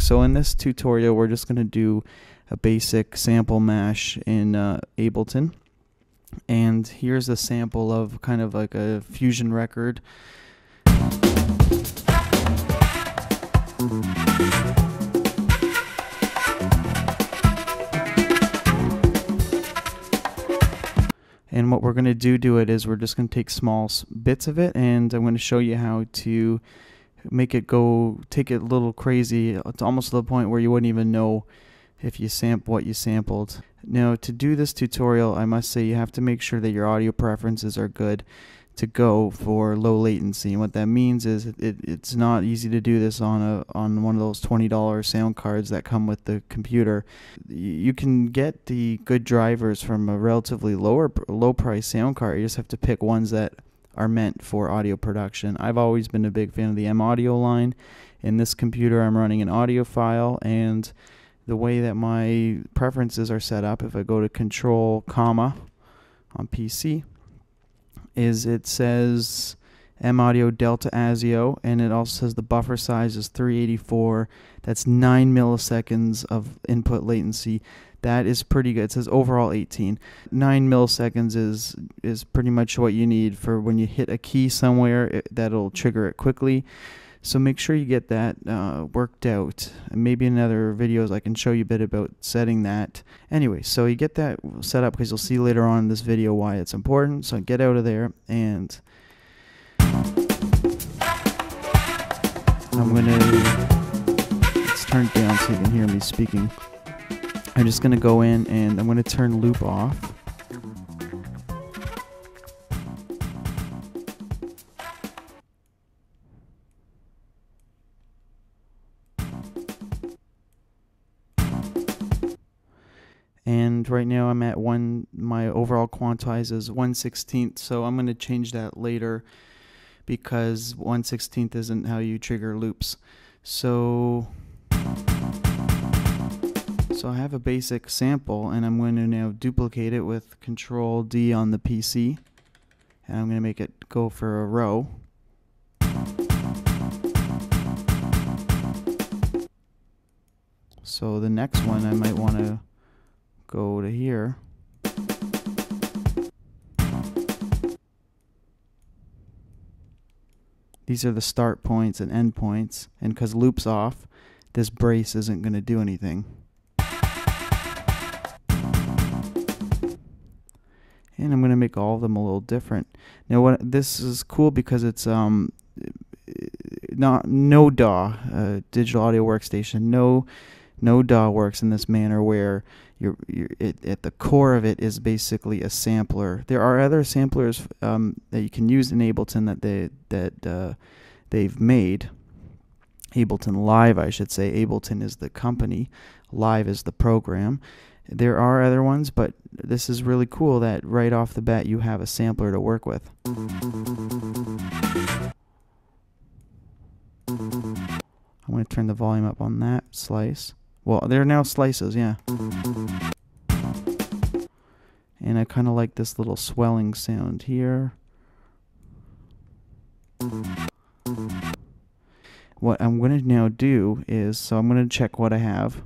So in this tutorial, we're just going to do a basic sample mash in Ableton. And here's a sample of kind of like a fusion record. And what we're going to do it is we're just going to take small bits of it, and I'm going to show you how to make it go, take it a little crazy. It's almost to the point where you wouldn't even know if you sample what you sampled. Now, to do this tutorial, I must say you have to make sure that your audio preferences are good to go for low latency. And what that means is it's not easy to do this on one of those $20 sound cards that come with the computer. You can get the good drivers from a relatively low price sound card. You just have to pick ones that are meant for audio production. I've always been a big fan of the M Audio line. In this computer, I'm running an audiophile, and the way that my preferences are set up, if I go to Control, comma on PC, is it says M Audio Delta ASIO, and it also says the buffer size is 384. That's 9 milliseconds of input latency. That is pretty good. It says overall 18. 9 milliseconds is pretty much what you need for when you hit a key somewhere, that'll trigger it quickly. So make sure you get that worked out. And maybe in other videos I can show you a bit about setting that. Anyway, so you get that set up because you'll see later on in this video why it's important. So get out of there, and I'm going to, let's turn it down so you can hear me speaking. I'm just going to go in and I'm going to turn loop off. And right now I'm at my overall quantize is 1/16, so I'm going to change that later because 1/16 isn't how you trigger loops. So I have a basic sample, and I'm going to now duplicate it with Control D on the PC, and I'm going to make it go for a row. So the next one I might want to go to here. These are the start points and end points, and because loop's off, this brace isn't going to do anything. And I'm going to make all of them a little different. Now, this is cool because it's no DAW, digital audio workstation. No DAW works in this manner where at the core of it is basically a sampler. There are other samplers that you can use in Ableton that they've made. Ableton Live, I should say. Ableton is the company. Live is the program. There are other ones, but this is really cool that right off the bat you have a sampler to work with. I'm going to turn the volume up on that slice. Well, they're now slices, yeah. And I kind of like this little swelling sound here. What I'm going to now do is, so I'm going to check what I have.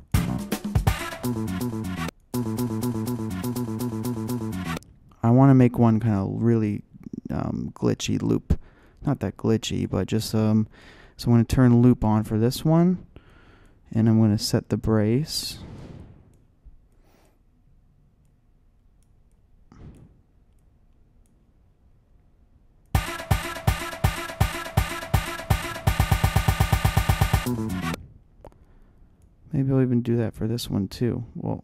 I want to make one kind of really glitchy loop. Not that glitchy, but just so I'm going to turn loop on for this one, and I'm going to set the brace. Maybe I'll even do that for this one too. Well,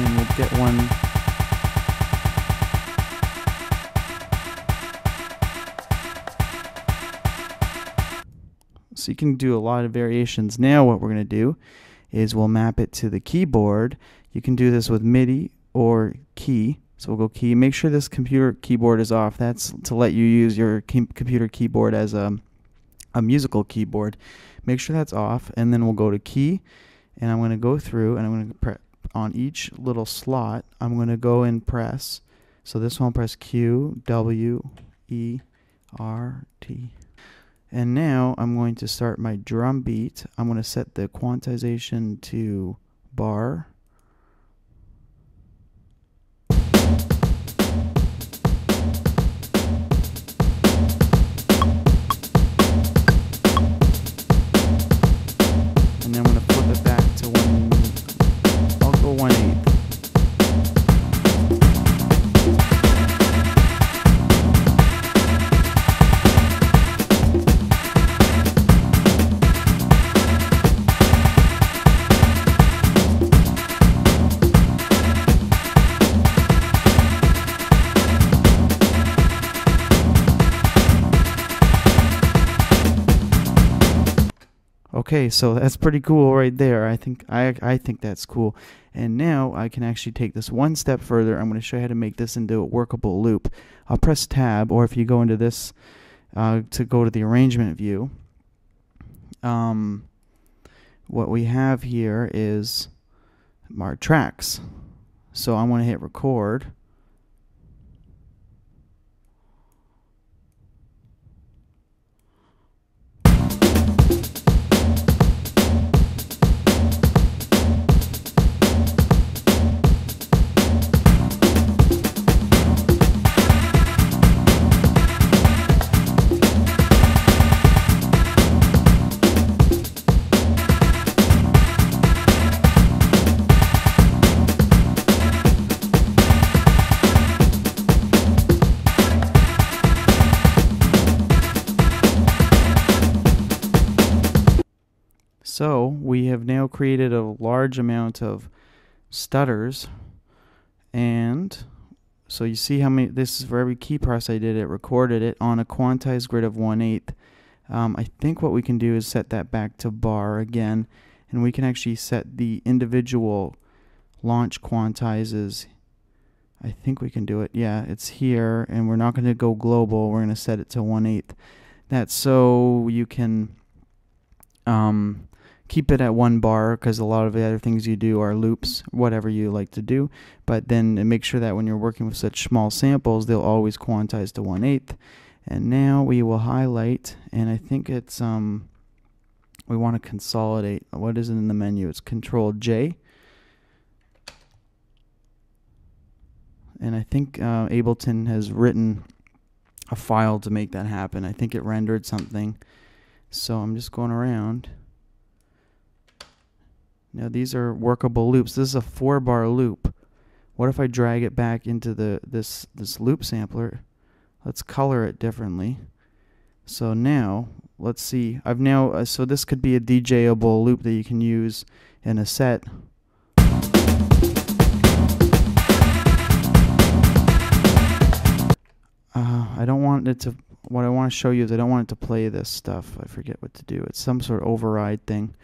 and we'll get one. So you can do a lot of variations. Now what we're going to do is we'll map it to the keyboard. You can do this with MIDI or key. So we'll go key. Make sure this computer keyboard is off. That's to let you use your computer keyboard as a musical keyboard. Make sure that's off, and then we'll go to key, and I'm going to go through, and I'm going to press on each little slot. I'm going to go and press. So this one, I'll press Q, W, E, R, T. And now I'm going to start my drum beat. I'm going to set the quantization to bar. And then I'm going to flip it back to I'll go 1/8. Okay, so that's pretty cool right there. I think that's cool. And now I can actually take this one step further. I'm going to show you how to make this into a workable loop. I'll press tab, or if you go into this to go to the arrangement view, what we have here is our tracks. So I'm going to hit record. So we have now created a large amount of stutters, and so you see how many, this is for every key press I did, it recorded it on a quantized grid of 1/8. I think what we can do is set that back to bar again, and we can actually set the individual launch quantizes. I think we can do it. Yeah, it's here, and we're not going to go global. We're going to set it to 1/8. That's so you can keep it at 1 bar, because a lot of the other things you do are loops, whatever you like to do. But then make sure that when you're working with such small samples, they'll always quantize to 1/8. And now we will highlight, and I think it's we want to consolidate. What is it in the menu? It's Control J. And I think Ableton has written a file to make that happen. I think it rendered something. So I'm just going around. Now these are workable loops. This is a 4-bar loop. What if I drag it back into this loop sampler? Let's color it differently. So now let's see. I've now so this could be a DJable loop that you can use in a set. I don't want it to. What I want to show you is I don't want it to play this stuff. I forget what to do. It's some sort of override thing.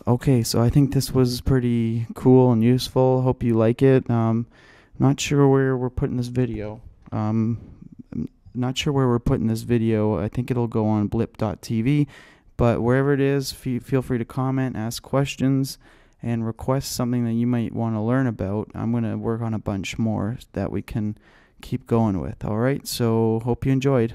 Okay, so I think this was pretty cool and useful. Hope you like it. Not sure where we're putting this video. I think it'll go on blip.tv, but wherever it is, feel free to comment, ask questions, and request something that you might want to learn about. I'm going to work on a bunch more that we can keep going with. All right, so hope you enjoyed.